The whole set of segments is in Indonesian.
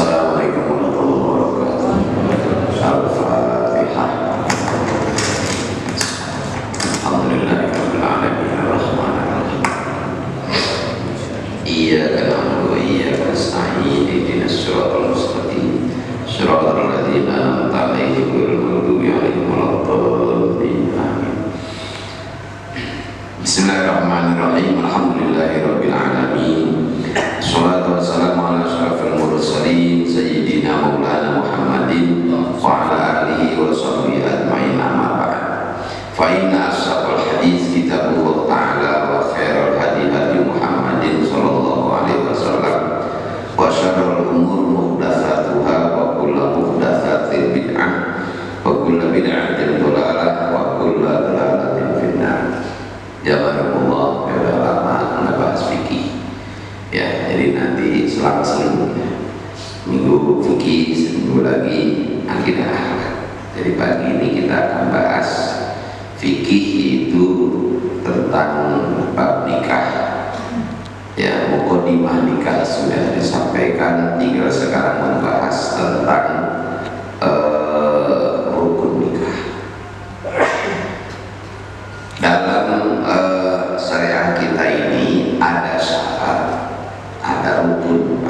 Assalamualaikum warahmatullahi wabarakatuh. Al-Fatihah. Alhamdulillahirabbil alamin arrahmanir rahim. Iyyaka na'budu wa iyyaka nasta'in ihdinas siratal mustaqim siratal ladzina an'amta 'alaihim ghairil maghdubi 'alaihim waladdallin. Amin. Bismillahirrahmanirrahim. Alhamdulillahirabbil alamin. Salatu wassalamu ala asyrafil mursalin sayyidina maulana Muhammadin wa ala alihi wa sahbihi ajma'in, amma ba'd. Fa inna asyrafal hadits kitabullah ta'ala wa khairal hadi hadi Muhammadin sallallahu alaihi wasallam wa syarrul umur muhdatsatuha wa kullu muhdatsatin bid'ah wa kullu bid'atin dhalalah wa kullu dhalalatin finnar. Jazakumullah khairan lama ngebahas fikih. Ya, jadi nanti selang-seling minggu fikih, seminggu lagi akidah. Jadi pagi ini kita akan bahas fikih itu tentang bab nikah. Ya, mukadimah nikah sudah disampaikan, tinggal sekarang membahas tentang rukun nikah. Dalam syariat kita ini ada syarat, ada rukun,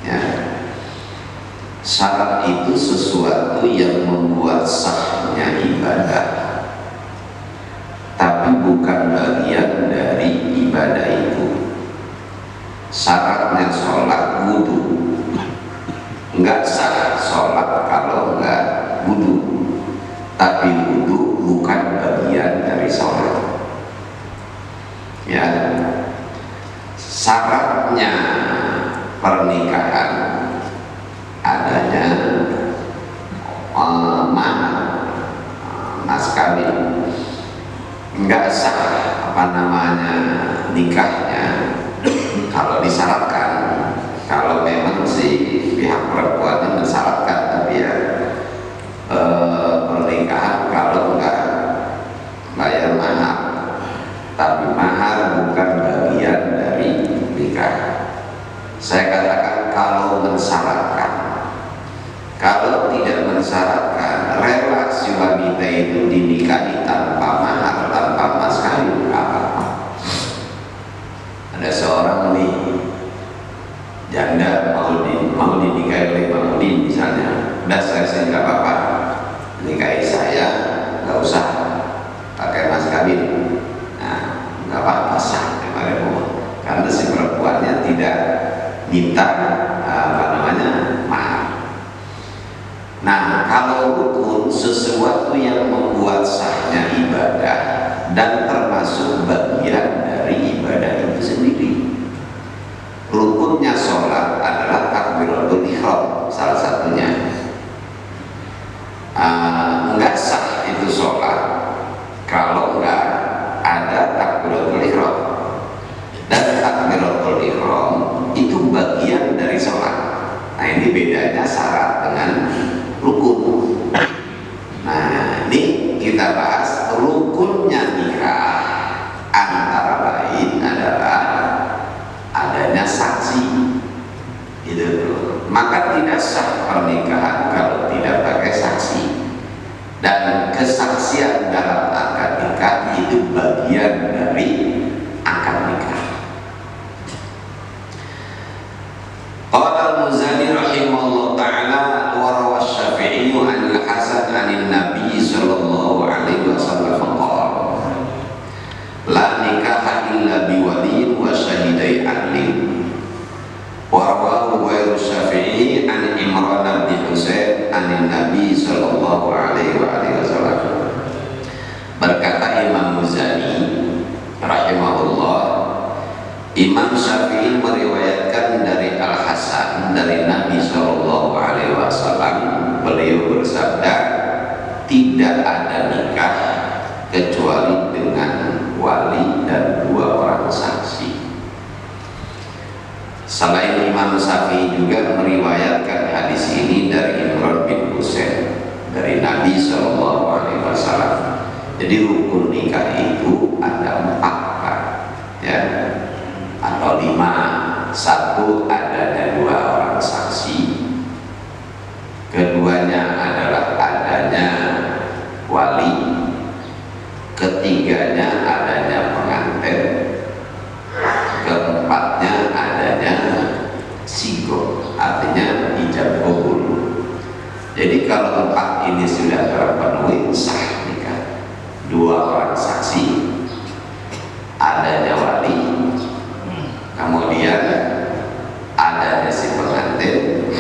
ya. Syarat itu sesuatu yang membuat sahnya ibadah, tapi bukan bagian dari ibadah itu. Syaratnya sholat wudu, enggak sah sholat kalau enggak wudu, tapi wudu bukan bagian dari sholat. Ya, syaratnya pernikahan adanya mas kawin, enggak sah nikahnya kalau disyaratkan. Kalau memang si pihak perempuan mensyaratkan, tapi ya pernikahan kalau enggak bayar mahar, tapi mahar bukan bagian dari nikah. Saya katakan kalau mensyaratkan. Kalau tidak mensyaratkan, relasi wanita itu dinikahi tanpa mahar, tanpa mas kawin, apa-apa. Ada seorang nih janda mau dinikahi oleh Bang Udin misalnya, udah saya nggak apa-apa, nikahi saya, nggak usah pakai mas kawin. Nah, nggak apa-apa, sah kemarin, karena si perempuannya tidak minta mahar. Nah, kalau rukun sesuatu yang membuat sahnya ibadah dan termasuk bagian dari ibadah itu sendiri. Rukunnya sholat adalah takbiratul ihram, salah satunya. Enggak sah itu sholat kalau enggak ada takbiratul ihram. Dan takbiratul ihram itu bagian dari sholat. Nah, ini bedanya syarat dengan rukun. Nah, ini kita bahas rukunnya nikah, antara lain adalah adanya saksi. Itu. Maka tidak sah pernikahan kalau tidak pakai saksi. Dan kesaksian dalam akad nikah itu bagian dari akad nikah. Qala al-Muzani rahimahullah ta'ala wa rawa Syafi'i an al-Hasan anin Nabi sallallahu alaihi wasallam qala la nikaha illa biwaliyin wa syahidai adlin. Wa rawahu ghairu Syafi'i an Imran bin Husain anin Nabi sallallahu alaihi wasallam. Berkata Imam Muzani rahimahullah, Imam Syafi'i meriwayatkan dari Al-Hasan dari Nabi sallallahu alaihi wasallam, beliau bersabda, tidak ada nikah kecuali dengan wali dan dua orang saksi. Selain Imam Syafi'i juga meriwayatkan hadis ini dari Imran bin Husain dari Nabi sallallahu alaihi wasallam. Jadi rukun nikah itu ada 4, ya, atau 5. 1, adanya 2 orang saksi. ketiganya adanya pengantin, keempatnya adanya sigo, artinya ijab kabul. Jadi kalau empat ini sudah terpenuhi, sah nikah. Dua orang saksi, adanya wali, kemudian adanya si pengantin,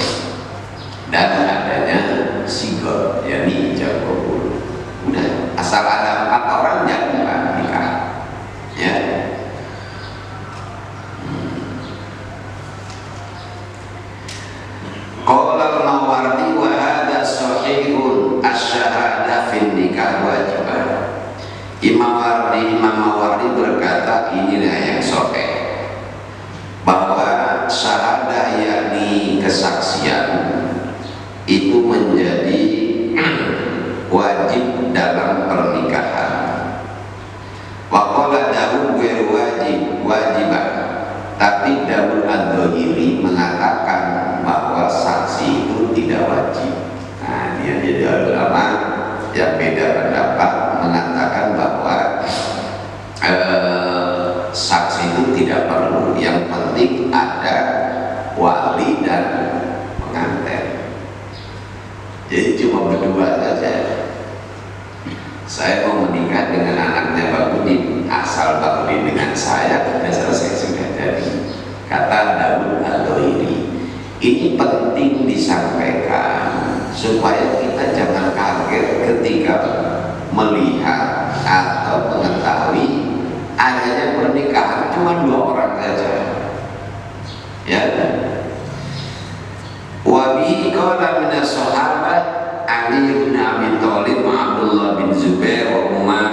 dan adanya sigo, yakni ijab kabul. Udah, asal ada empat orang jadi nikah, ya. Qala al-Mawardi wa hadha sahihun asy-syahadah fin nikah wajibah. Imam Mawardi berkata, inilah yang sahih, bahwa syahadah yakni kesaksian itu menjadi wajib dalam pernikahan. Wa qala Daud ghairu wajibah, tapi Daud Ad-Dhahiri mengatakan bahwa saksi itu tidak wajib. Nah, dia jadi ulama yang beda pendapat mengatakan bahwa saksi itu tidak perlu, yang penting ada wali dan pengantin. Jadi cuma berdua saja. Saya mau menikah dengan anaknya Pak Udin, asal Pak Udin dengan saya sudah selesai, sudah jadi. Kata Daud Ad-Dhahiri. Ini penting disampaikan supaya kita jangan kaget ketika melihat atau mengetahui adanya pernikahan cuma dua orang saja, ya. Wa bihi qala min as-sahabat Ali bin Abi Thalib wa Abdullah bin Zubair wa Umar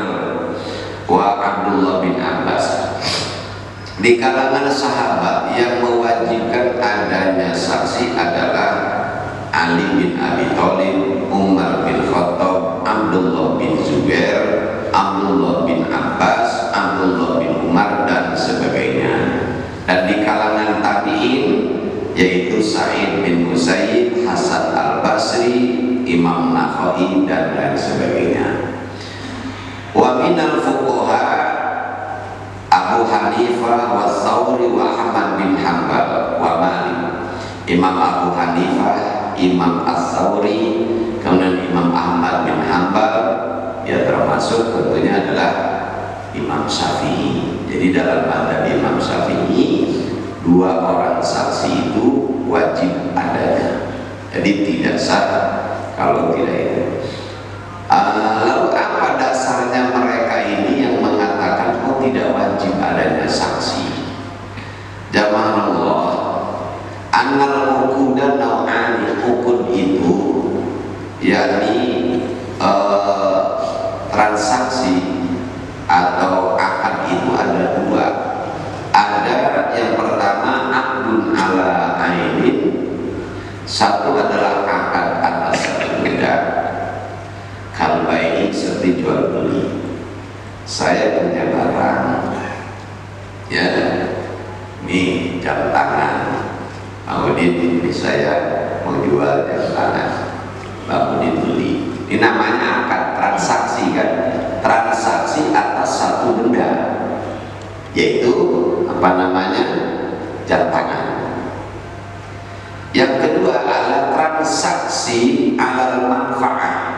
wa Abdullah bin Abbas. Di kalangan sahabat yang mewajibkan adanya saksi adalah Ali bin Abi Thalib, Umar bin Khattab, Abdullah bin Zubair, Abdullah bin Abbas, Abdullah bin Umar, dan sebagainya. Dan di kalangan tabi'in yaitu Sa'id bin Musayyib, Hasan al-Basri, Imam Nakhai, dan lain sebagainya. Wa minal fuqaha Abu Hanifah wa Thawri wa Ahmad bin Hanbal wa Malik. Imam Abu Hanifah, Imam As-Thawri, kemudian Imam Ahmad bin Hanbal, ya termasuk tentunya adalah Imam Syafi'i. Jadi dalam mazhab Imam Syafi'i, dua orang saksi itu wajib adanya. Jadi tidak sah kalau tidak itu. Lalu apa dasarnya mereka ini yang mengatakan oh tidak wajib adanya saksi? Jamaah Allah, annal uquda nau'ani, uqud itu yakni transaksi atau akad itu ada dua. Ada yang pertama aqdun ala ainin, satu adalah akad atas satu benda. Kalau ini seperti jual beli, saya punya barang, ya, ini jam tangan, Bang Udin, ini saya mau jual jam tangan, Bang Udin beli. Ini namanya akad transaksi, kan? Transaksi atas satu benda, yaitu apa namanya, jam tangan. Yang kedua adalah transaksi alal manfaat.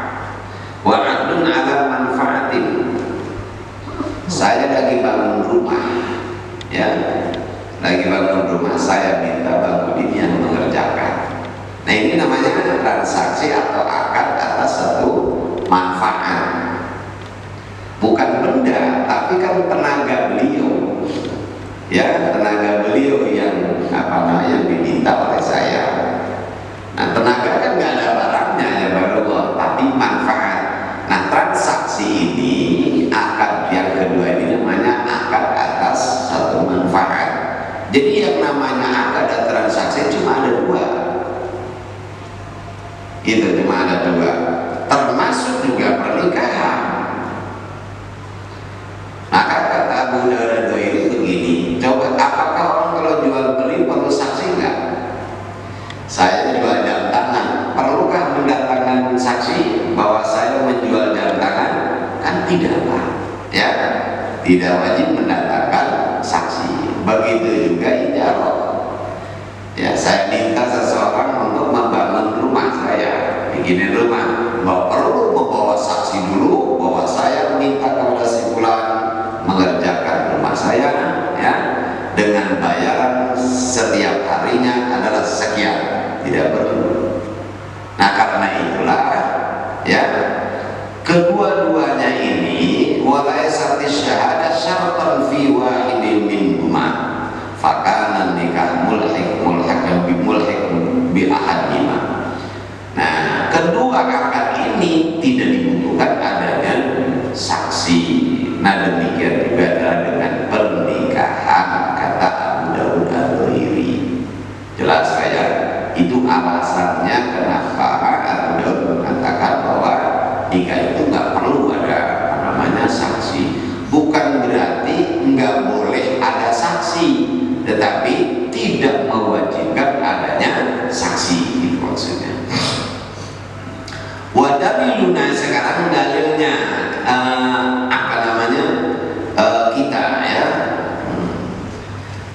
Wa aqdun ala manfaatin. Saya lagi bangun rumah, ya, lagi bangun rumah, saya minta Bang Udin yang mengerjakan. Nah ini namanya transaksi atau akad atas satu manfaat, bukan benda, tapi kan tenaga beliau, ya, tenaga beliau yang apa namanya diminta oleh saya. Nah tenaga kan nggak ada barangnya ya Barulah, tapi manfaat. Nah transaksi ini, akad yang kedua ini namanya akad atas satu manfaat. Jadi yang namanya akad dan transaksi cuma ada dua, itu cuma ada dua, termasuk juga pernikahan. Maka kata Abu Darda itu begini, coba apakah orang kalau jual beli perlu saksi nggak? Saya jual jam tangan, perlukah mendatangkan saksi bahwa saya menjual jam tangan? Kan tidak, Pak. ya, tidak wajib mendatangkan saksi. Begitu juga ijarah. Ya, saya minta seseorang untuk membangun rumah saya, bikinin rumah, nggak perlu membawa saksi dulu bahwa saya minta kepada si fulan mengerjakan rumah saya, ya, dengan bayaran setiap harinya adalah sekian, tidak perlu. Nah, karena itulah, ya, kedua-duanya ini walaya sarti syahadah syaratan fi wahidin minhuma fakana nikah mulhaq bi ahadihima. Nah, kedua akad ini tidak dibutuhkan adanya saksi. Nah, demikian juga dengan pernikahan, kata Abu Dawud Al-Dhahiri. Jelas saya, itu alasannya kenapa Abu Dawud mengatakan bahwa nikah itu nggak perlu ada namanya saksi. Bukan berarti nggak boleh ada saksi, tetapi tidak mewajibkan adanya saksi, itu maksudnya. Wadaliluna, sekarang dalilnya apa namanya, kita, ya,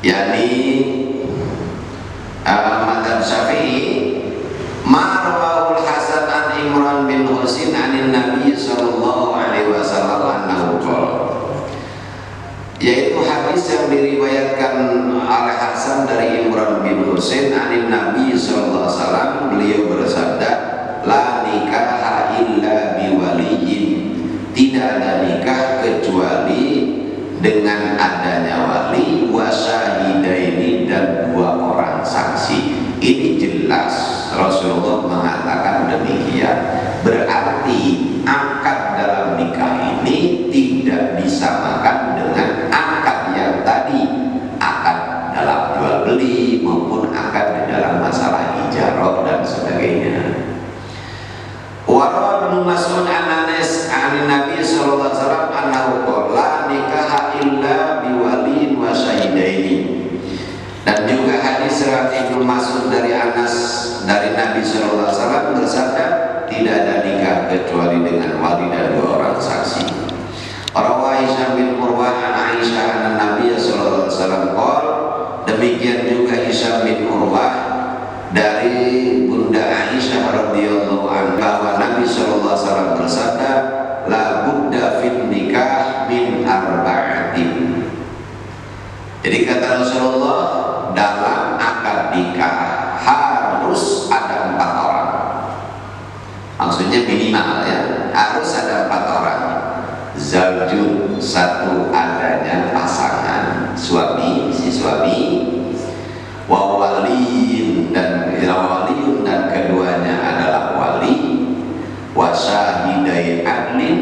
yakni mazhab Syafi'i, marwahul Hasan an Imran bin Husain anin Nabi sallallahu alaihi wasallam annahu qala, yaitu hadis yang diriwayatkan oleh Hasan dari Imran bin Husain anin Nabi sallallahu alaihi wasallam, beliau bersabda, la nikaha illa biwaliyin, tidak ada nikah kecuali dengan adanya wali, wasyahidaini, dan 2 orang saksi. Ini jelas Rasulullah mengatakan demikian. Berarti akad dalam nikah ini tidak disamakan dengan akad yang tadi, akad dalam jual beli maupun akad di dalam masalah ijarah dan sebagainya. Warawa bin Mas'ud an Anas an Nabi sallallahu alaihi wasallam annahu qala nikaha illa biwaliin wa syahidaini. Dan juga hadis riwayat Ibnu Mas'ud dari Anas dari Nabi sallallahu alaihi wasallam bersabda, tidak ada nikah kecuali dengan wali dan 2 orang saksi. Rawa Hisham bin Urwah an Aisyah an Nabi sallallahu alaihi wasallam qala, demikian juga Hisham bin Urwah dari Bunda Aisyah radhiyallahu anha bahwa Nabi sallallahu alaihi wasallam bersabda, la budda fin nikah min arba'atin. Jadi kata Rasulullah, dalam akad nikah harus ada 4 orang. Maksudnya minimal, ya, harus ada 4 orang. Zaujun, satu adanya pasangan, suami, si suami, wawaliin, dan keduanya adalah wali, wasyahidai adlin,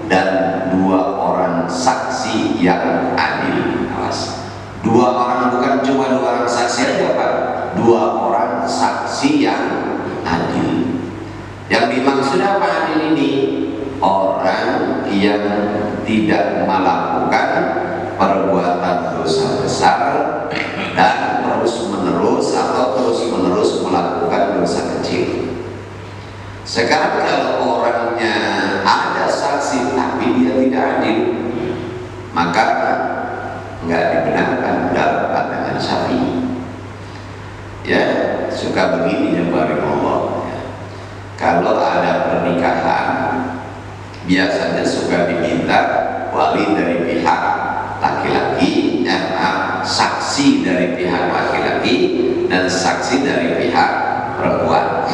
dan 2 orang saksi yang adil. Awas, 2 orang, bukan cuma 2 orang saksi aja, Pak, 2 orang saksi yang adil. Yang dimaksud apa adil ini? Orang yang tidak melakukan perbuatan dosa besar dan terus-menerus melakukan dosa kecil. Sekarang kalau orangnya ada saksi tapi dia tidak adil, maka nggak dibenarkan dalam pandangan Syafi'i. Ya, suka begini ya barakallah. Kalau ada pernikahan, biasanya suka diminta wali dari pihak laki-laki, saksi dari pihak laki-laki, dan saksi dari pihak perempuan.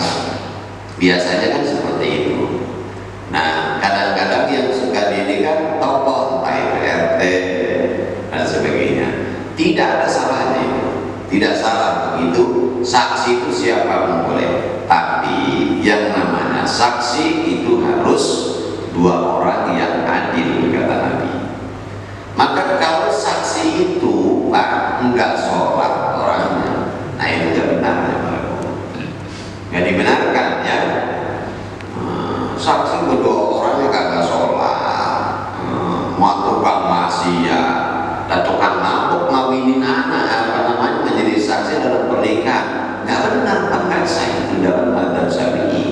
Biasanya kan seperti itu. Nah, kadang-kadang yang suka ini kan tokoh, entah itu RT dan sebagainya. Tidak ada salahnya itu, tidak salah begitu. Saksi itu siapapun boleh, tapi yang namanya saksi itu harus 2 orang yang adil, kata Nabi. Maka kalau saksi itu Pak enggak sholat orangnya, nah itu tidak benar, nggak dibenarkan, ya. Saksi kedua orangnya kagak sholat, mau tukang maksiat, dan tukang mabuk ngawinin anak, menjadi saksi dalam pernikahan, nggak benar, bahkan saya itu dalam mazhab Syafi'i,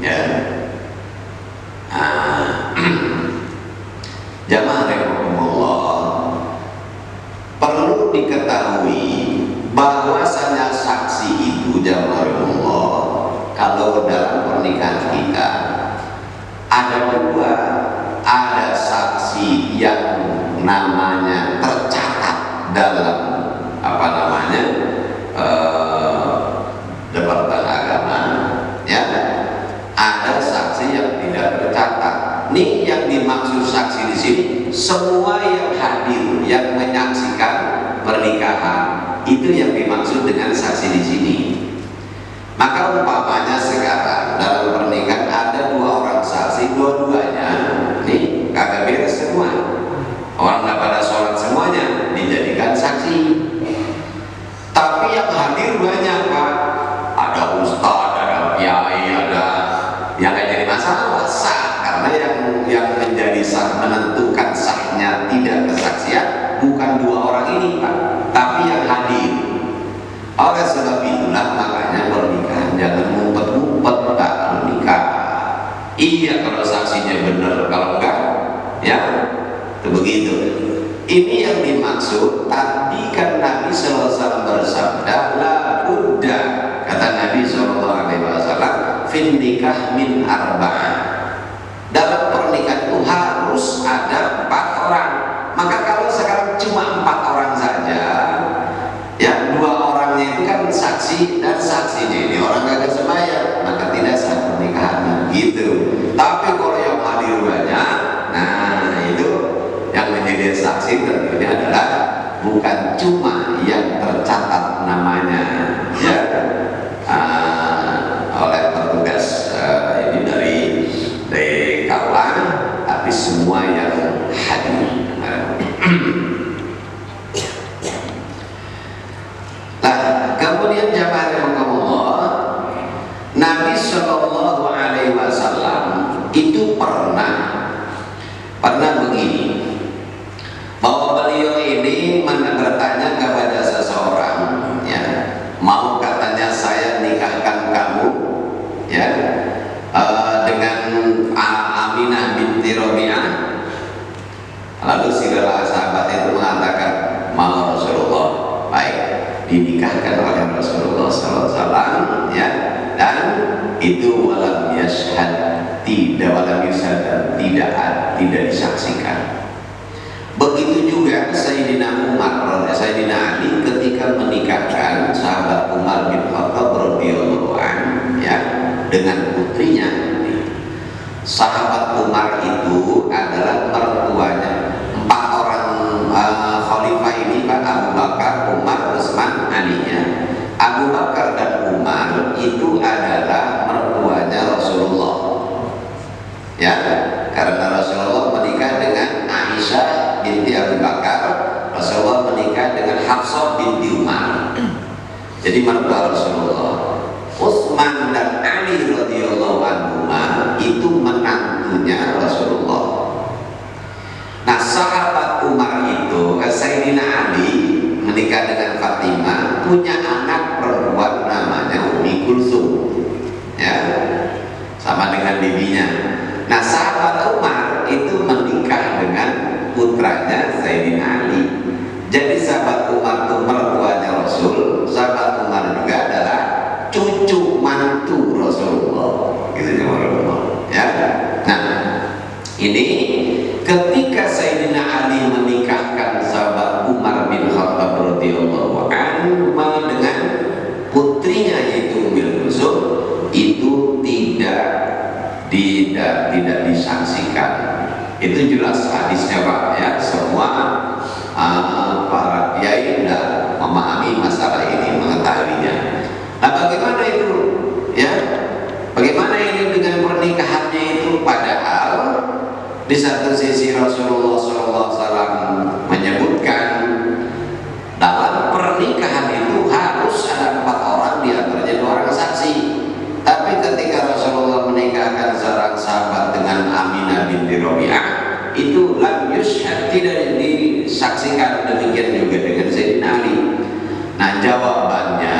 ya. pernikahan kita ada dua, ada saksi yang namanya tercatat dalam apa namanya Departemen Agama, ya. Ada saksi yang tidak tercatat. Nih yang dimaksud saksi di sini semua yang hadir yang menyaksikan pernikahan, itu yang dimaksud dengan saksi di sini. Maka umpamanya sekarang dalam pernikahan ada dua orang saksi, dua-duanya nih kagak beres semua, orang nggak pada sholat semuanya dijadikan saksi. Tapi yang hadir banyak Pak, ada ustaz, ada kiai, ada yang nggak jadi masalah, sah. Karena yang menjadi sah, menentukan sahnya tidak kesaksian bukan dua orang ini Pak, tapi yang hadir. Oleh sebab itulah makanya pernikahan jangan ngumpet-ngumpet Pak menikah. Iya kalau saksinya benar, kalau enggak ya itu begitu. Ini yang dimaksud tadi kan Nabi SAW bersabda la budda, kata Nabi SAW, fin nikah min arba'ah, dalam pernikahan itu harus ada 4 orang. Maka kalau sekarang cuma 4 orang saja, ya 2 orangnya itu kan saksi, dan saksinya ini orang kagak sembahyang, maka tidak sah pernikahannya gitu. Tapi kalau yang hadir banyak, nah itu yang menjadi saksi tentunya adalah bukan cuma yang tercatat namanya ya oleh petugas ini dari kawan, tapi semua yang hadir. Nah, kemudian jamaah rahimakumullah, Nabi Shallallahu Alaihi Wasallam itu pernah begini, bahwa beliau ini bertanya kepada seseorang, ya, mau katanya saya nikahkan kamu, ya, dengan Aminah binti Rabi'ah. Lalu saudara sahabat itu mengatakan, mau Rasulullah, baik, dinikahkan oleh Rasulullah SAW, ya, dan itu walam yashhad, tidak disaksikan. Begitu juga Sayyidina Umar, Sayyidina Ali ketika menikahkan sahabat Umar bin Khattab radhiyallahu anhu, ya, dengan putrinya. Sahabat Umar itu adalah mertuanya 4 orang khalifah ini Pak, Abu Bakar, Umar, Utsman, Ali-nya. Abu Bakar dan Umar itu adalah mertuanya Rasulullah, ya, karena Rasulullah menikah dengan Aisyah binti Abu Bakar, Rasulullah menikah dengan Hafsah binti Umar, jadi mertua Rasulullah. Utsman dan Ali radhiyallahu anhuma itu menantunya Rasulullah. Nah, sahabat Umar itu, Sayyidina Ali menikah dengan Fatimah, punya anak perempuan namanya Ummi Kulsum, ya, sama dengan bibinya. Nah, sahabat Umar itu menikah dengan putranya Sayyidina Ali. Jadi sahabat Umar itu mertuanya Rasul, sahabat Umar juga adalah cucu mantu Rasulullah, gitu ya. Nah, ini ketika Sayyidina Ali menikahkan sahabat Umar bin Khattab radhiyallahu anhu dengan putrinya yaitu Ummi Kulsum, itu tidak disaksikan. Itu jelas hadisnya Pak, ya, semua para kiai sudah memahami masalah ini, mengetahuinya. Nah, bagaimana itu, ya, bagaimana ini dengan pernikahannya itu? Padahal di satu sisi Rasulullah SAW menyebutkan dalam pernikahan itu harus ada 4 orang, di antaranya 2 orang saksi. Tapi ketika Rasulullah menikahkan seorang sahabat dengan Aminah binti Rabi'ah, itu lam yushhad, tidak disaksikan. Demikian juga dengan Sayyidina Ali. Nah, jawabannya,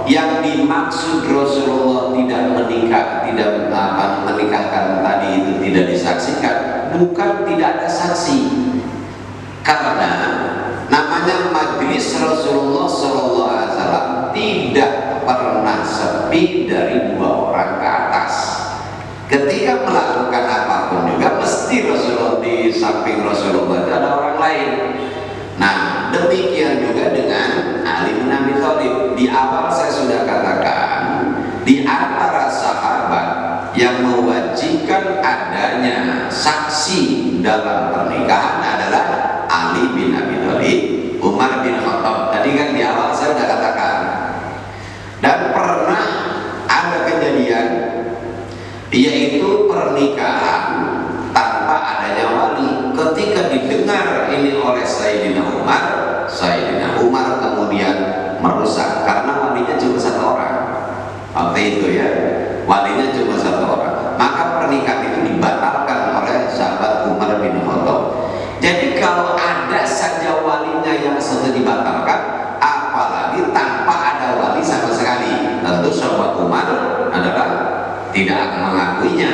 yang dimaksud Rasulullah tidak menikahkan tadi itu tidak disaksikan, bukan tidak ada saksi, karena namanya majelis Rasulullah SAW tidak pernah sepi dari 2 orang ke atas. Ketika melakukan apapun juga mesti Rasulullah, di samping Rasulullah ada orang lain. Nah, demikian juga dengan Ali bin Abi Thalib. Di awal saya sudah katakan, di antara sahabat yang mewajibkan adanya saksi dalam pernikahan adalah Ali bin Abi Thalib, Umar bin Khattab. Tadi kan di awal saya sudah katakan. Dan pernah ada kejadian, yaitu pernikahan tanpa adanya wali. Ketika didengar ini oleh Sayyidina Umar kemudian merusak karena walinya cuma 1 orang waktu itu ya, walinya cuma 1 orang. Maka pernikahan itu dibatalkan oleh sahabat Umar bin Khattab. Jadi kalau ada saja walinya yang sudah dibatalkan, apalagi tanpa ada wali sama sekali, tentu sahabat Umar adalah tidak akan mengakuinya.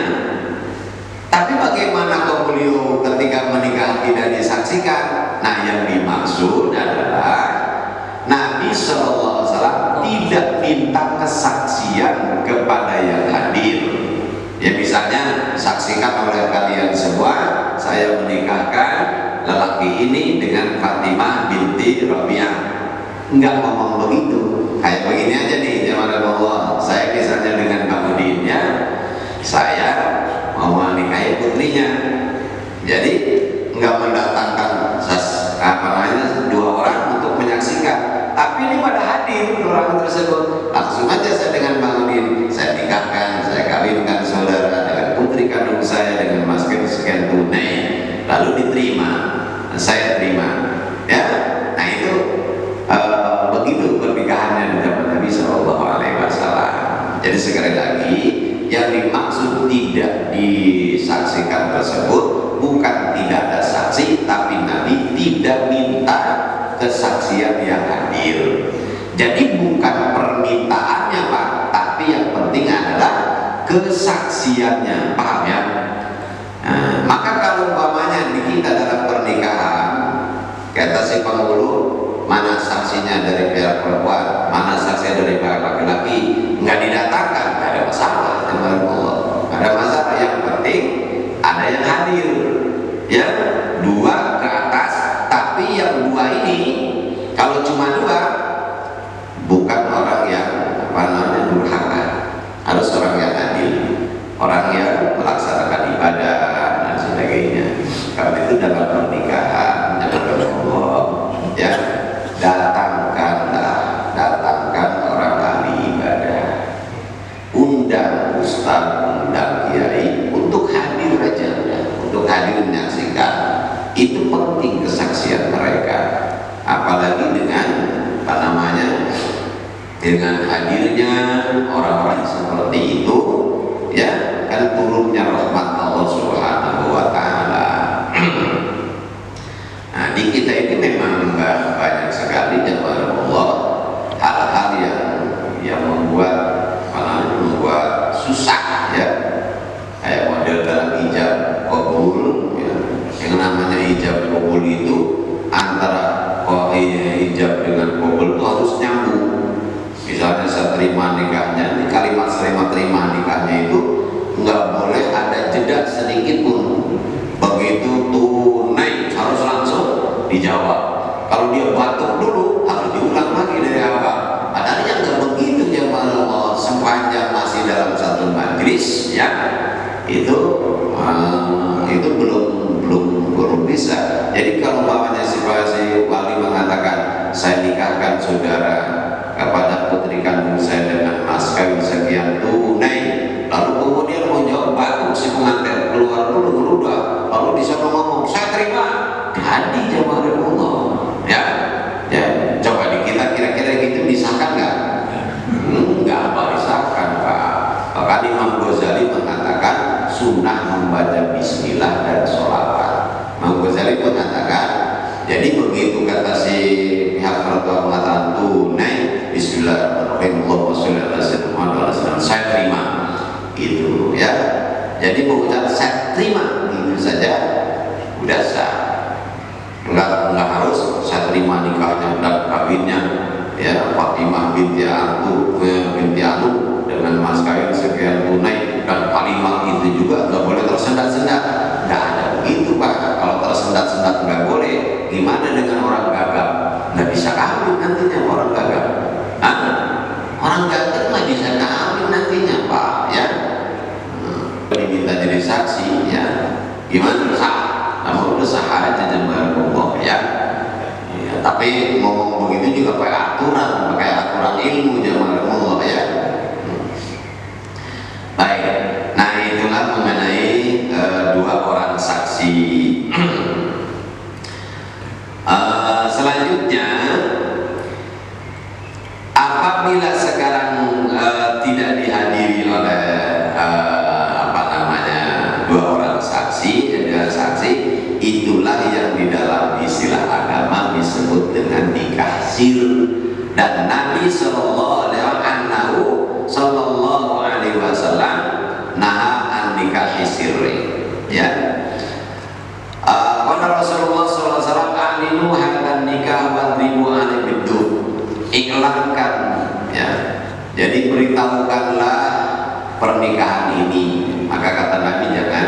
Tapi bagaimana kalau beliau ketika menikah tidak disaksikan? Nah, yang dimaksud adalah Nabi SAW tidak minta kesaksian kepada yang hadir. Ya, misalnya saksikan oleh kalian semua, saya menikahkan lelaki ini dengan Fatimah binti Rabi'ah. Enggak ngomong begitu. Kayak begini aja nih, jamaah Allah. Saya misalnya dengan Bang Udin, ya, saya mau menikahi putrinya. Jadi enggak mendatangkan 2 orang untuk menyaksikan, tapi ini pada hadir orang tersebut. Langsung aja saya dengan Bang Udin, saya nikahkan, saya kawinkan saudara dengan putri kandung saya dengan mas sekian tunai, lalu diterima, saya terima, ya. Nah itu begitu pernikahannya di zaman Nabi Shallallahu Alaihi Wasallam. Jadi sekali lagi, yang dimaksud tidak disaksikan tersebut bukan tidak ada saksi, tapi Nabi tidak minta kesaksian yang hadir. Jadi bukan permintaannya Pak, tapi yang penting adalah kesaksiannya, paham ya? Nah, maka kalau umpamanya di kita dalam pernikahan, kata si penghulu, mana saksinya dari pihak perempuan, mana saksinya dari pihak laki-laki, nggak didatangkan, nggak ada masalah, teman Allah, nggak ada masalah. Yang penting ada yang hadir, ya, 2 ke atas. Tapi yang 2 ini, kalau cuma 2, bukan orang yang durhaka, harus orang yang adil, orang yang melaksanakan ibadah dan sebagainya. Kalau itu dalam pernikahan, dalam Allah, ya, datangkan orang ahli ibadah, undang ustaz, undang kiai untuk hadir aja, untuk hadir menyaksikan. Itu penting kesaksian mereka, apalagi dengan dengan hadirnya orang-orang seperti itu, ya, kan turunnya rahmat Allah Subhanahu wa Ta'ala. Nah, di kita ini memang banyak sekali jamaah Allah hal-hal yang membuat susah, ya, kayak model dalam hijab qabul, ya. Yang namanya hijab qabul itu antara hijab dengan qabul itu harus nyambung. Misalnya saya terima nikahnya, di kalimat saya terima nikahnya itu nggak boleh ada jeda sedikit pun. Begitu tunai harus langsung dijawab. Kalau dia batuk dulu harus diulang lagi dari awal. Padahal yang nggak begitu ya, malah sepanjang masih dalam satu majlis, ya, itu belum bisa. Jadi kalau bapaknya si wali mengatakan saya nikahkan saudara kepada putri kandung saya dengan mas kawin sekian tunai, lalu kemudian mau jawab batuk, si pengantin keluar dulu merubah, lalu disuruh ngomong saya terima, jadi jamaah Allah, ya, ya, coba di kita kira-kira gitu disahkan nggak? Nggak apa disahkan Pak. Bahkan Imam Ghazali mengatakan sunnah membaca bismillah dan sholawat. Imam Ghazali mengatakan, jadi begitu kata si pihak perempuan mengatakan tunai bismillahirrahmanirrahim, Allahumma sholli ala sayyidina Muhammad, saya terima, gitu, ya. Jadi mengucap saya terima itu saja udah sah. Enggak harus saya terima nikahnya dan kawinnya, ya Fatimah binti Anu dengan mas kawin sekian tunai, dan kalimat itu juga nggak boleh tersendat-sendat. Nggak ada begitu Pak. Kalau tersendat-sendat nggak boleh, gimana dengan orang gagap? Nggak bisa kawin nantinya orang gagap. Orang gagap nggak bisa kawin nantinya Pak, ya. Diminta jadi saksi, ya gimana? Sah, kamu udah sah aja jemaah Allah, ya. Ya, tapi ngomong begitu juga pakai aturan ilmu jemaah Allah, ya. Baik, nah itulah mengenai dua orang saksi. Selanjutnya, apabila sekarang tidak dihadiri oleh dua orang saksi, itulah yang di dalam istilah agama disebut dengan nikah sir. Dan Nabi Sallallahu Alaihi Wasallam naha an nikah sirri, ya. Karena Rasulullah Sallallahu Alaihi Wasallam alinu hadan nikah wadribu alaihi bidu, iklankan, ya. Jadi beritahukanlah pernikahan ini. Maka kata Nabi jangan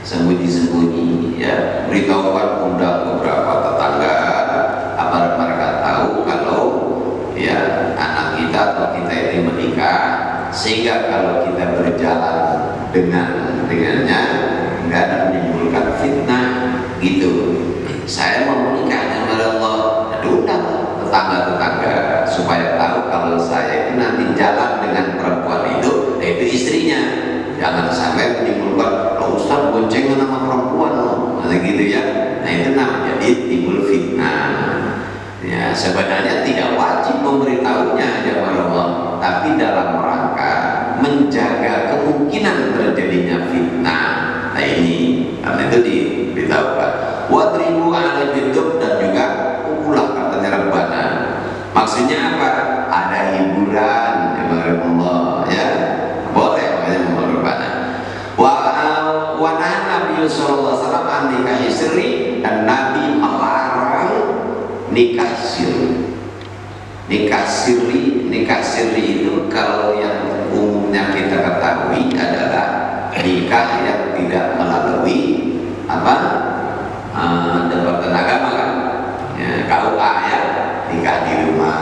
sembunyi-sembunyi, ya. Beritahukan, undang beberapa tetangga agar mereka tahu kalau ya anak kita atau kita ini menikah, sehingga kalau kita berjalan dengannya nggak ada menimbulkan fitnah gitu. Saya mau menikah dengan Allah, undang tetangga-tetangga supaya tahu kalau saya itu nanti jalan dengan perempuan itu, yaitu istrinya. Jangan sampai menimbulkan, oh Ustaz boncengan sama perempuan loh, gitu ya. Nah itu namanya jadi timbul fitnah. Ya sebenarnya tidak wajib memberitahunya jemaah Allah, tapi dalam rangka menjaga kemungkinan terjadinya fitnah. Nah ini, karena itu diberitahukan. Wadribu ala bidub, dan juga pukulah katanya rebana. Maksudnya apa? Ada hiburan jemaah Allah, ya. Boleh makanya rebana. Wa Nabi sallallahu alaihi wasallam an nikah sirri, dan Nabi melarang nikah sirri. Nikah sirri itu kalau yang umumnya kita ketahui adalah nikah yang tidak melalui Departemen Agama kan, ya, KUA, ya, nikah di rumah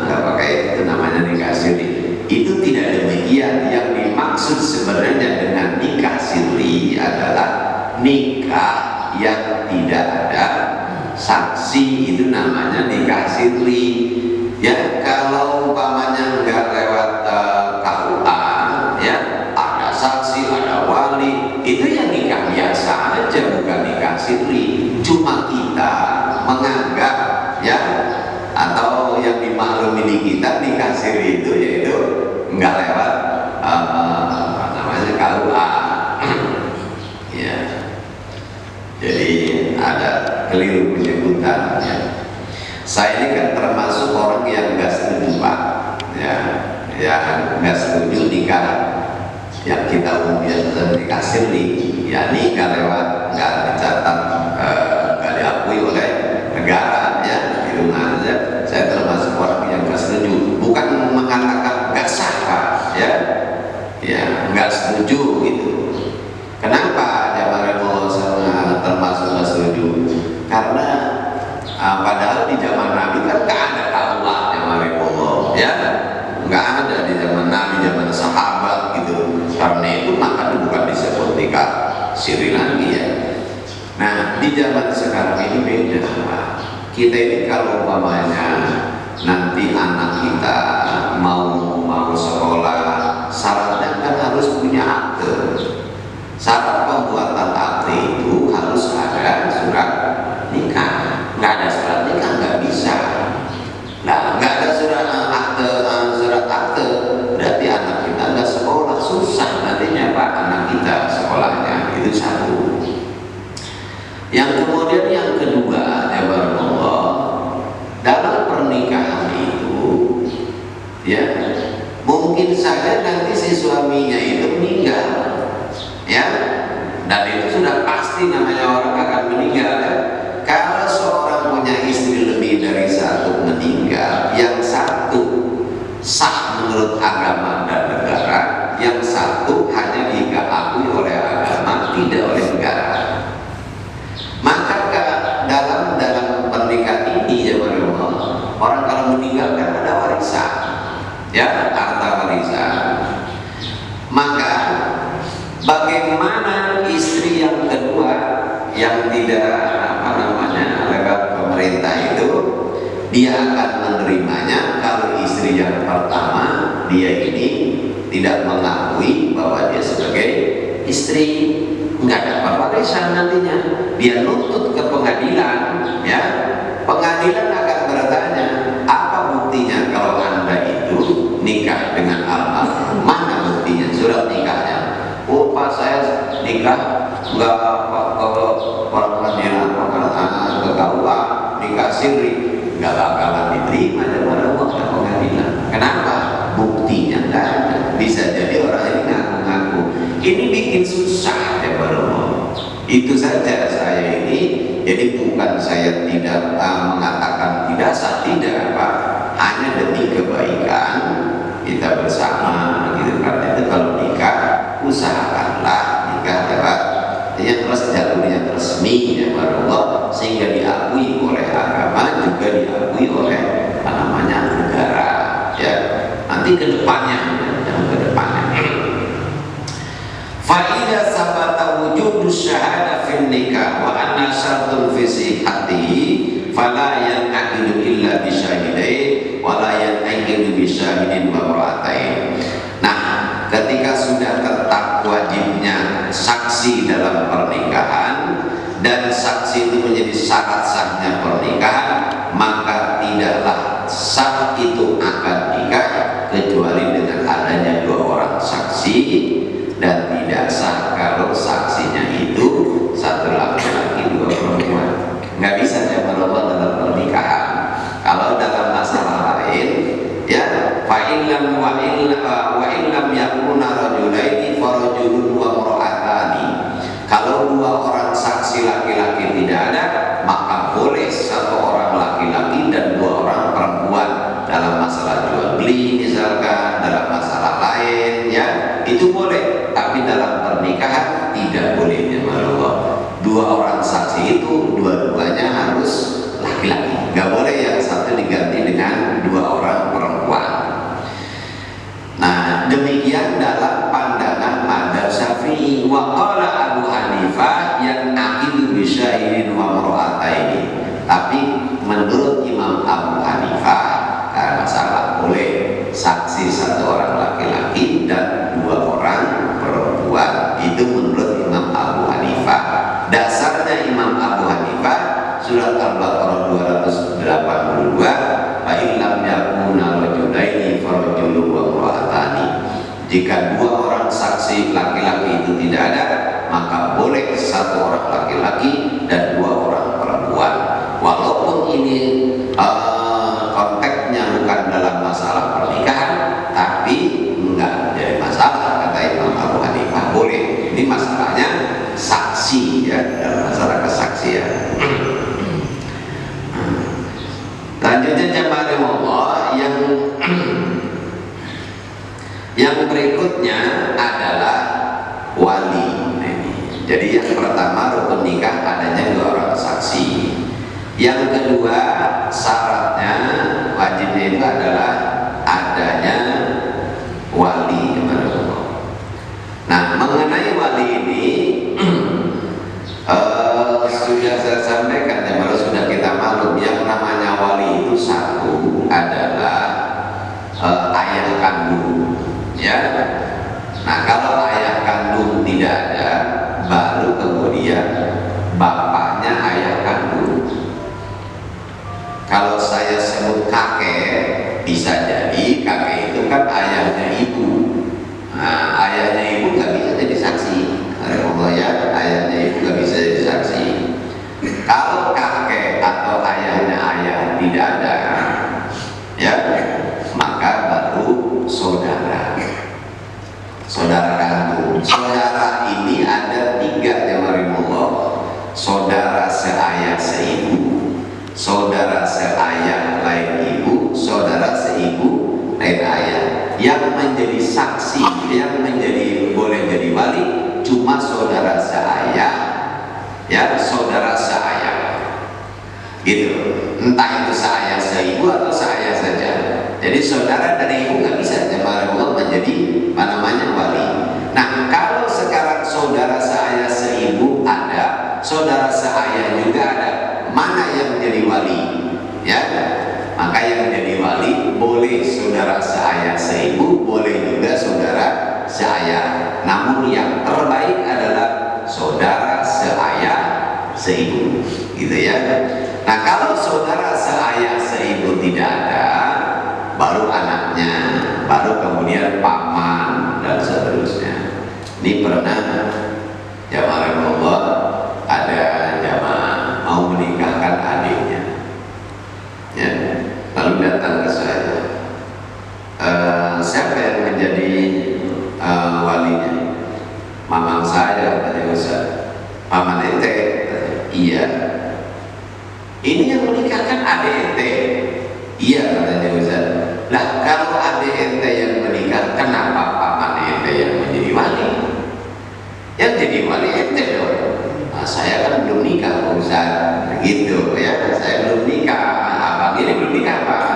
nggak pakai itu namanya nikah sirri. Itu tidak demikian. Yang dimaksud sebenarnya dengan nikah sirri adalah nikah yang tidak ada saksi, itu namanya nikah sirri. Ya kalau umpamanya nggak lewat KUA, ya ada saksi, ada wali, itu ya nikah biasa aja, bukan nikah sirri. Cuma kita menganggap, ya, atau yang dimaklumi kita nikah sirri itu yaitu nggak lewat namanya KUA. Ya, jadi ada keliru penyebutan, ya. Saya ini kan termasuk orang yang nggak setuju Pak, ya, yang nggak setuju nikah yang kita umumnya nikah sirri, ya nikah lewat, nggak dicatat, nggak diakui oleh negara, ya, di rumah aja. Saya termasuk orang yang nggak setuju, bukan mengatakan nggak sah Pak, ya, ya nggak setuju gitu. Kenapa jamaah Allah saya termasuk nggak setuju? Karena padahal di zaman Nabi kan nggak ada KUA jamaah Allah, ya, nggak ada di zaman Nabi, zaman sahabat gitu. Karena itu maka bukan disebut nikah sirri lagi, ya. Nah di zaman sekarang ini beda Pak. Kita ini kalau umpamanya nanti anak kita mau sekolah, syaratnya kan harus punya akte. Syarat pembuatan akte itu harus ada surat nikah. Nggak ada surat nikah nggak bisa. Nah nggak ada surat akte, berarti anak kita nggak sekolah, susah nantinya Pak anak kita sekolahnya. Itu satu. Yang kemudian yang kedua, ya Allah, dalam pernikahan itu, ya mungkin saja nanti si suaminya itu meninggal, ya, dan itu sudah pasti namanya orang akan meninggal, ya. Kalau seorang punya istri lebih dari satu meninggal, yang agama dan negara, yang satu hanya diakui oleh agama, tidak oleh negara. Maka dalam pernikahan ini ya orang kalau meninggal kan ada warisan, ya, harta warisan. Maka bagaimana istri yang kedua yang tidak lewat pemerintah itu dia akan menerimanya kalau istri yang pertama dia ini tidak mengakui bahwa dia sebagai istri, nggak dapat warisan nantinya. Dia nuntut ke pengadilan, ya, pengadilan akan bertanya, apa buktinya kalau anda itu nikah dengan almarhum, mana buktinya, surat nikahnya? Oh pak, saya nikah nggak ke pengadilan, ke KUA, nikah siri, nggak bakalan diterima daripada waktu pengadilan. Kenapa? Buktinya nggak ada. Bisa jadi orang ini ngaku-ngaku. Ini bikin susah ya baru. Itu saja saya ini. Jadi bukan saya tidak mengatakan tidak sah, tidak Pak. Hanya demi kebaikan kita bersama. Gitu. Karena itu kalau nikah usahakanlah nikah lewat yang terus jalurnya resmi ya Allah, sehingga diakui oleh agama, juga diakui oleh negara, ya. Nanti kedepannya, Fa'idha sabata wujudu syahada fin nikah wa anna syartun fi sihhatihi fala yan'aqidu illa bi syahidain wa la yan'aqidu bi syahidin wa imra'atain. Nah, ketika sudah tetap wajibnya saksi dalam pernikahan dan saksi itu menjadi syarat sahnya pernikahan, maka tidaklah sah itu akad nikah kecuali dengan adanya dua orang saksi, dan tidak sah kalau saksinya itu satu laki-laki dua perempuan. Nggak bisa berubah dalam pernikahan. Kalau dalam masalah lain, ya, fa'illam wa'illam yakuna rajulaini farajulun wa imra'atani. Kalau dua orang saksi laki-laki tidak ada, maka boleh satu orang laki-laki dan dua orang perempuan dalam masalah jual beli misalkan, dalam masalah lain, ya, itu boleh. Tapi dalam pernikahan tidak boleh ya Allah. Dua orang saksi itu dua-duanya harus laki-laki. Nggak boleh yang satu diganti dengan dua orang perempuan. Nah, demikian dalam pandangan madzhab Syafi'i. Wa qala Abu Hanifah yang aqidu bi syahidin wa imra'ataini. Tapi menurut Imam Abu Hanifah karena masalah boleh saksi satu orang laki-laki dan dua orang perempuan. Itu menurut Imam Abu Hanifah. Dasarnya Imam Abu Hanifah surat Al-Baqarah 282, fa illam yakuna rajulaini farajulun wa imra'atani. Jika dua orang saksi laki-laki itu tidak ada, maka boleh satu orang laki-laki dan dua orang perempuan. Walaupun ini konteksnya bukan dalam masalah pernikahan, tapi enggak jadi masalah kata Imam Abu Hanifah, boleh. Ini masalahnya saksi ya, dalam masalah kesaksian. Lanjutnya jamaah Allah yang berikutnya adalah wali. Jadi yang pertama rukun nikah adanya dua orang saksi. Yang kedua syaratnya wajibnya itu adalah adanya wali. Nah, mengenai wali ini sudah saya sampaikan ya, baru sudah kita maklum yang namanya wali itu satu adalah ayah kandung, ya. Nah, kalau ayah kandung tidak ada, baru kemudian bapaknya ayah kandung. Kalau saya sebut kakek, bisa jadi kakek itu kan ayahnya ibu. Nah, ayahnya ibu nggak bisa jadi saksi. Ya, ayahnya ibu nggak bisa jadi saksi. Kalau kakek atau ayahnya ayah tidak ada, ya, maka baru saudara. Saudara kandung. Saudara ini ada tiga Allah. Saudara seayah seibu, saudara seayah lain ibu, saudara seibu lain ayah. yang menjadi saksi, yang boleh jadi wali cuma saudara seayah, ya saudara seayah, gitu. Entah itu seayah seibu atau seayah saja. Jadi saudara dari ibu nggak bisa jemaah Allah menjadi wali. Nah kalau sekarang saudara seayah seibu ada, saudara seayah juga ada, mana yang menjadi wali? Ya, maka yang menjadi wali boleh saudara seayah seibu, boleh juga saudara seayah. Namun yang terbaik adalah saudara seayah seibu, gitu ya. Nah kalau saudara seayah seibu tidak ada, baru anaknya, baru kemudian paman dan seterusnya. Ini pernah jamaah Allah, ada jamaah mau menikahkan adiknya, ya, lalu datang ke saya, siapa yang menjadi walinya? Mamang saya, katanya Ustaz. Paman ente? Iya. Ini yang menikahkan adik ente? Iya, katanya Ustaz. Lah kalau adik ente yang menikah, kenapa paman ente yang menjadi wali? Yang jadi wali ente dong. Nah, saya kan belum nikah Ustaz, gitu ya. Saya belum nikah, abang ini belum nikah Pak.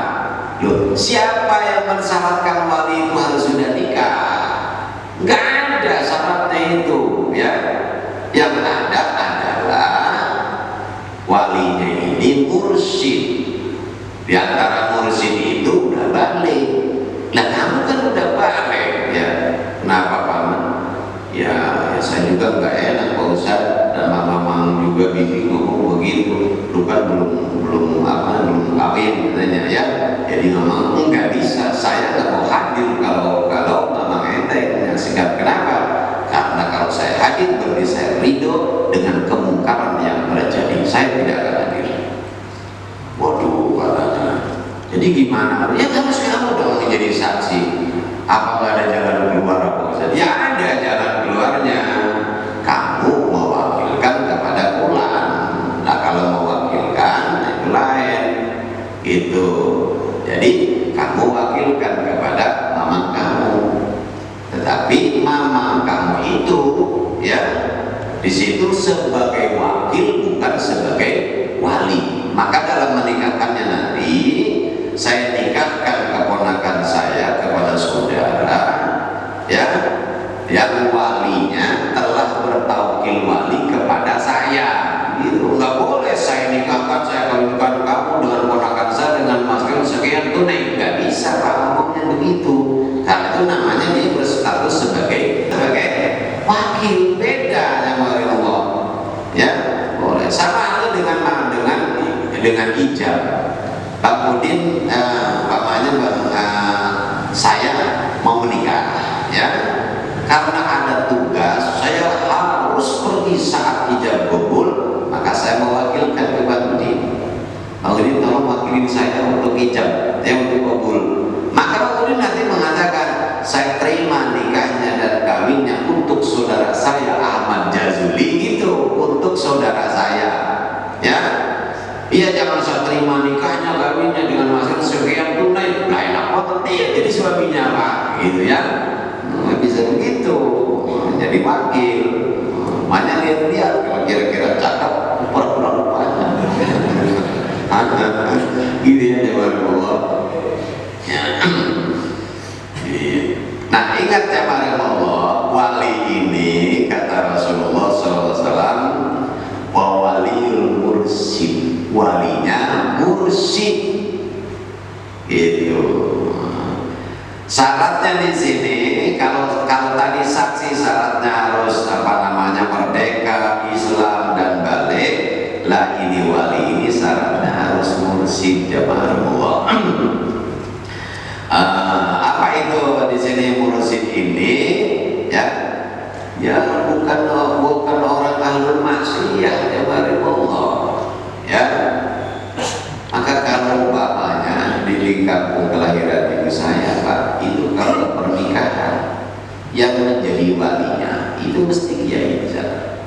Loh, siapa yang mensyaratkan wali itu harus sudah nikah? Nggak ada syaratnya itu, ya. Yang ada adalah walinya ini mursyid. Di antara mursyid itu udah balik. Lah kamu kan udah balik, ya. Kenapa paman? Ya saya juga nggak enak Pak Ustaz, dan mamang juga bikin ngomong begitu. Lu kan belum kawin katanya, ya. Jadi mamang nggak bisa, saya nggak mau hadir kalau mamang ente punya sikap. Kenapa? Karena kalau saya hadir berarti saya ridho dengan kemungkaran yang terjadi. Saya tidak akan hadir. Waduh, katanya. Jadi gimana? Ya harus kamu dong menjadi saksi. Apa nggak ada jalan keluar Pak Ustaz? Ya ada jalan keluarnya. Kamu mewakilkan kepada fulan. Nah kalau mewakilkan itu lain, gitu. Jadi kamu wakilkan kepada mamang kamu. Tetapi mamang kamu itu, ya, di situ sebagai wakil bukan sebagai wali. Maka dalam menikahkannya nanti saya nikahkan keponakan saya kepada saudara, ya, yang walinya telah bertaukil wali kepada saya. Itu nggak boleh saya nikahkan, saya kawinkan kamu dengan ponakan saya dengan mas kawin sekian tunai, nggak bisa Pak ngomongnya begitu. Karena itu namanya dia berstatus sebagai wakil, beda sama Allah, ya. Boleh sama halnya dengan ijab. Pak Udin, saya mau menikah, ya. Karena ada tugas, saya harus pergi saat ijab kabul, maka saya mewakilkan ke Pak Udin. Pak Udin tolong wakilin saya untuk ijab, untuk kabul. Maka Pak Udin nanti mengatakan, saya terima nikahnya dan kawinnya untuk saudara saya Ahmad Jazuli, gitu, untuk saudara saya, ya. Iya, jangan saya terima nikahnya kawinnya dengan hasil sekian tunai. Nah enak banget dia jadi suaminya Pak, gitu ya. Nggak bisa begitu, jadi wakil. Makanya lihat kalau kira-kira cakep, pura-pura gitu ya jemaah Allah. Ya. Nah ingat jemaah Allah, wali ini kata Rasulullah SAW, waliul mursyid, walinya mursyid, gitu. Syaratnya di sini, kalau tadi saksi syaratnya harus merdeka, Islam dan balik. Lah ini wali ini syaratnya harus mursyid jamaah Allah. Apa itu di sini mursyid ini? Ya, ya bukan orang ahlul maksiyah jamaah Allah. Ya, maka kalau bapaknya di kampung kelahiran ibu saya Pak, itu kalau pernikahan yang menjadi walinya itu mesti kiai di sana.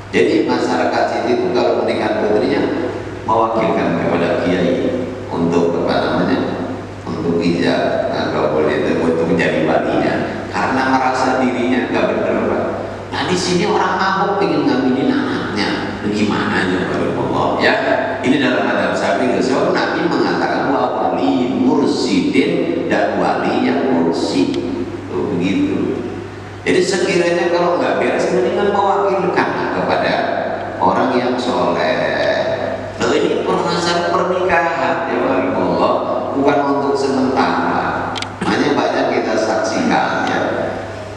Jadi masyarakat sini itu kalau menikah putrinya mewakilkan kepada kiai untuk untuk ijab, untuk Allah ya. Ini dalam adab sapi. So Nabi mengatakan bahwa wali mursidin dan wali yang mursid. Begitu. Jadi sekiranya kalau nggak beres, mendingan mewakilkan kepada orang yang soleh. Loh, ini permasalahan pernikahan ya Allah, bukan untuk sementara. Hanya banyak kita saksikan ya.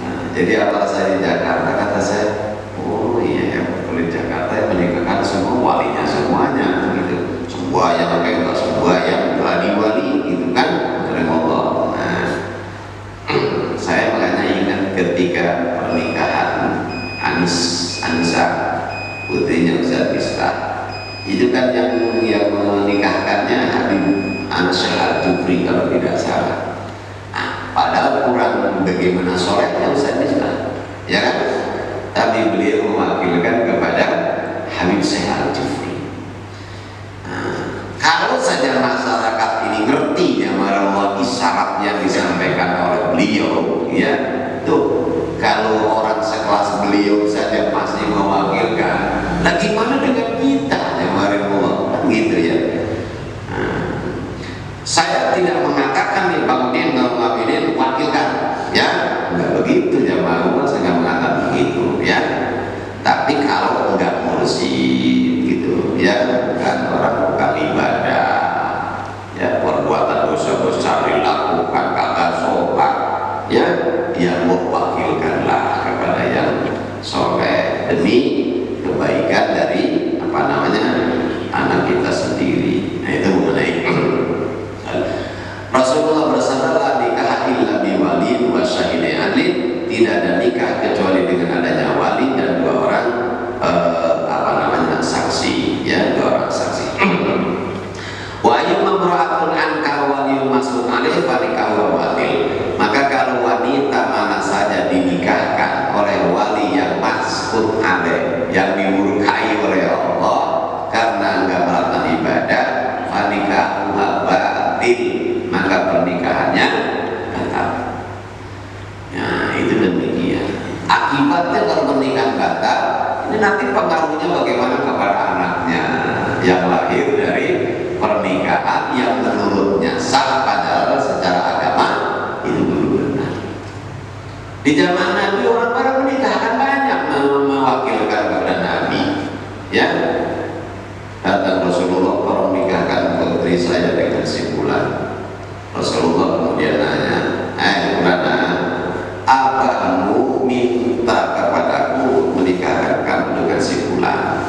Nah, jadi apa saya di Jakarta, kata saya, oh iya ya, kalau di Jakarta yang menikahkan semua walinya semuanya gitu. Semua yang kayak semua yang wali-wali gitu kan, Allah. Nah, saya makanya ingat ketika pernikahan Anissa putrinya Ustaz Miftah, itu kan yang menikahkannya Habib Ansyah Al-Jufri kalau tidak salah. Nah, padahal kurang bagaimana solehnya Ustaz Miftah, ya kan? Tapi beliau mewakilkan kepada Habib Syekh Al-Jufri. Nah, kalau saja masyarakat ini ngerti ya marah isyarat yang disampaikan oleh beliau, ya tuh, kalau orang sekelas beliau saja masih mewakilkan, nah gimana dengan kita ya marah gitu ya. Nah, saya tidak mengatakan nih Bang Udin, Bang Abidin wakilkan, ya nggak begitu ya mau, saya nggak mengatakan begitu ya. Tapi kalau nggak mursyid gitu ya, kan orang bukan ibadah ya, perbuatan dosa besar dilakukan kagak sopan ya, dia mewakilkanlah kepada yang soleh demi kebaikan dari apa namanya anak kita sendiri. Nah itu mengenai Rasulullah bersabda, la nikah illa bi waliin wa syahidai adlin, tidak ada nikah kecuali dengan adanya wali dan dua orang apa namanya saksi ya, dua orang saksi. Wa ayyuma mar'atun ankar waliyun mas'ud alaih fa nikahu batil. Maka kalau wanita mana saja dinikahkan oleh wali yang mas'ud alaih, yang dimurkai oleh Allah karena enggak melakukan ibadah, fa nikahu batil, maka pernikahannya batal. Nah, itu demikian. Akibatnya kalau pernikahan batal, ini nanti pengaruhnya bagaimana kepada anaknya yang lahir dari pernikahan yang menurutnya sah padahal secara agama itu belum benar. Di zaman Nabi orang-orang menikahkan banyak mewakilkan kepada Nabi. Ya, datang Rasulullah, orang menikahkan putri saya dengan si fulan. Rasulullah kemudian nanya, Fulana, apa kamu minta kepadaku menikahkan kamu dengan si fulan?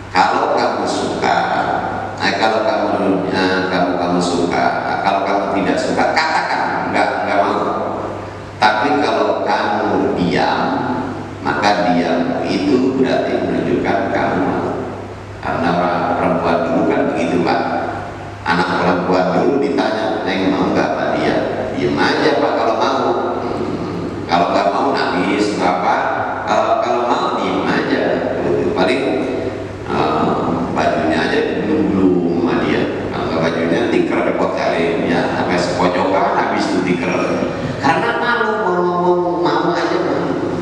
Kalau kamu suka, kalau kamu suka, kalau kamu tidak suka, katakan enggak mau. Tapi kalau kamu diam, maka diam itu berarti menunjukkan kamu mau. Karena perempuan dulu kan begitu Pak. Anak perempuan dulu ditanya, neng mau nggak Pak? Dia diam aja Pak kalau mau. Kalau nggak mau nangis apa? Kalau mau diam aja. Paling bajunya aja belum sama dia. Kalau nggak bajunya tikar repot kali ya, sampai sepojokan habis itu tikar. Karena malu mau aja malu.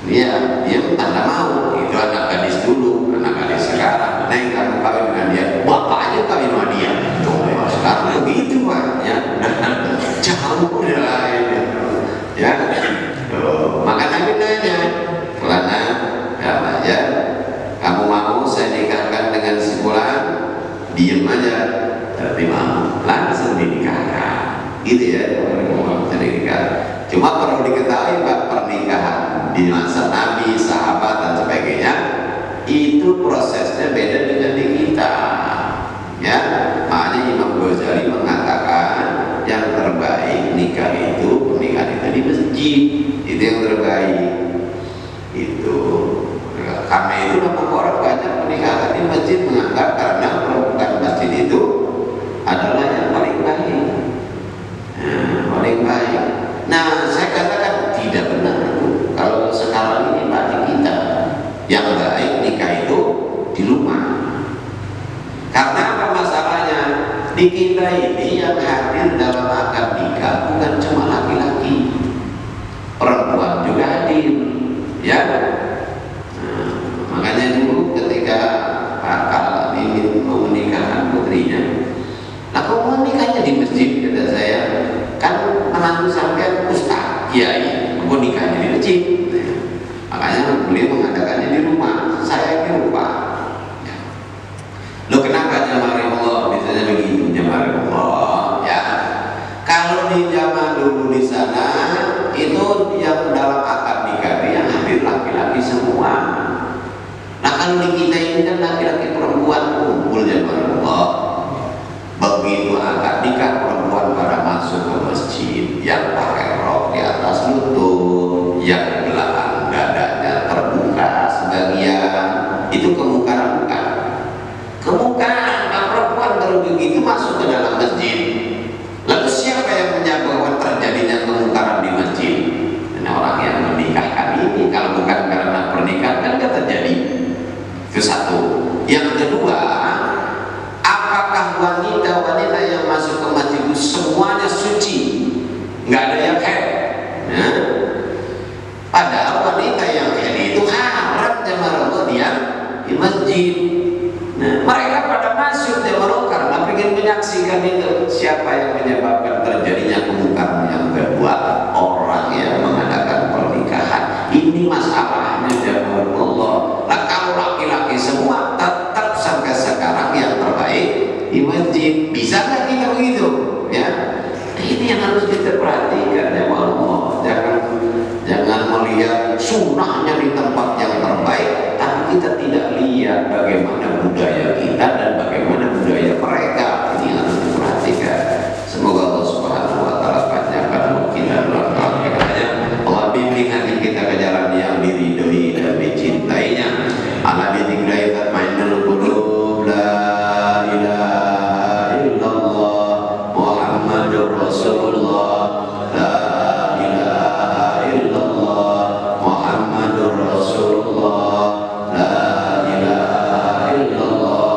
Dia tanda mau. Itu anak gadis dulu, anak gadis sekarang. Neng kamu kawin dengan dia, bapak aja kawin sama dia. Tuh sekarang begitu Pak ya. Jauh ya. Maka Nabi nanya, Fulana, ya, kamu mau saya nikahkan dengan si fulan? Diam aja, tapi mau langsung dinikahkan, gitu ya. Cuma perlu diketahui Pak, pernikahan di masa Nabi, sahabat dan sebagainya itu prosesnya beda dengan di kita. Ya, makanya Imam Ghazali mengatakan yang terbaik nikah itu pernikahan itu di masjid, itu yang terbaik. Itu karena itu memang orang banyak pernikahan di masjid menganggap karena melakukan masjid itu adalah yang paling baik. Paling baik. Nah, saya katakan tidak benar itu. Kalau sekarang ini Pak di kita yang baik nikah itu di rumah. Karena apa masalahnya? Di kita ini yang hadir dalam akad nikah bukan cuma laki-laki, perempuan juga hadir, ya. Nah, makanya dulu ketika kemungkaran. Nah, perempuan baru begitu masuk ke dalam masjid. Lalu siapa yang menyebabkan terjadinya kemungkaran di masjid? Ini orang yang menikahkan ini. Kalau bukan karena pernikahan kan nggak terjadi. Itu satu. Yang kedua, apakah wanita-wanita yang masuk ke masjid itu semuanya suci? Nggak ada yang haid. Nah, padahal wanita yang haid itu haram jamaah Allah dia di masjid. Nah, mereka pada masuk jamaah karena ingin menyaksikan itu. Siapa yang menyebabkan terjadinya kemungkaran? Yang kedua, orang yang mengadakan pernikahan. Ini masalahnya jamaah Allah. Nah, kalau laki-laki semua tetap sampai sekarang yang terbaik di masjid. Bisa nggak kita begitu? Ya. Ini yang harus kita perhatikan ya Allah. Jangan melihat sunnahnya di tempat yang terbaik, tapi kita tidak lihat bagaimana budaya kita dan bagaimana budaya mereka. Ini yang harus diperhatikan. Semoga Allah Subhanahu wa taala panjangkan umur kita dalam keadaan. Allah bimbing hati kita ke jalan yang diridhoi dan dicintainya. Ala bidzikri tatma'innul qulub. La ilaha illallah Muhammadur Rasulullah. La ilaha illallah Muhammadur Rasulullah. La ilaha illallah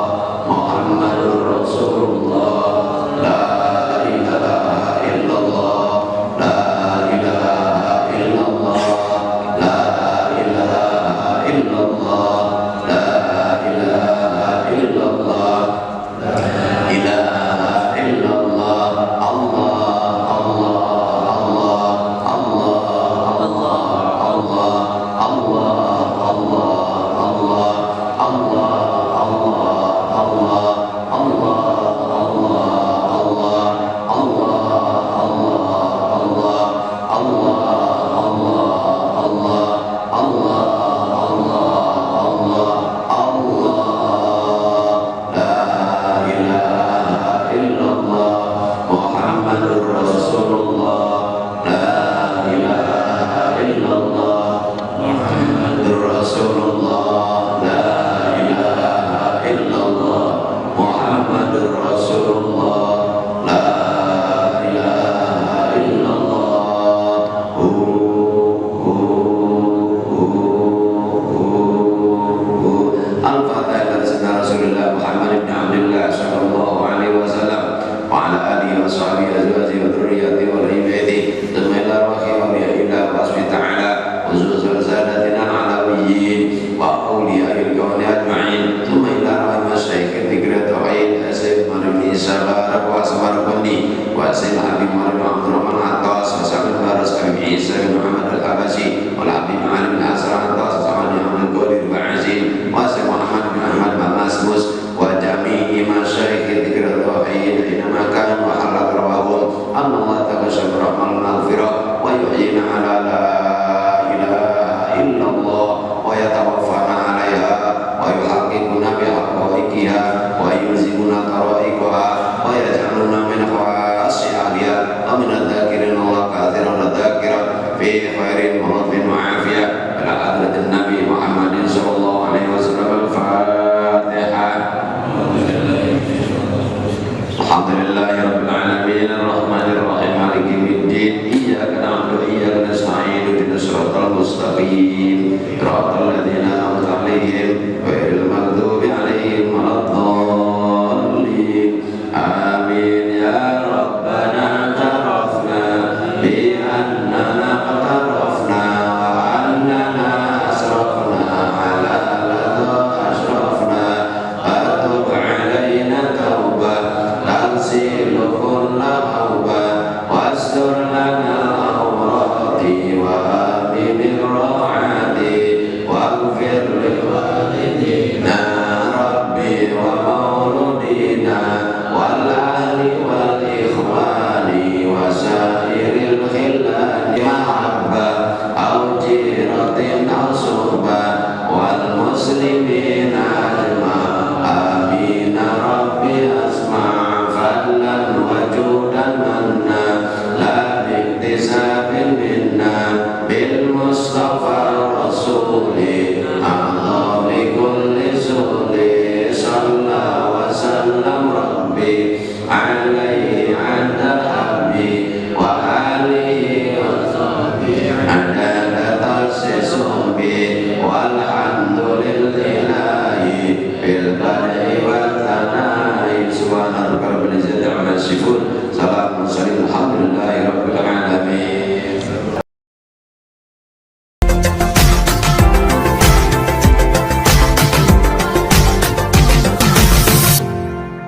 mursalin. Alhamdulillahi rabbil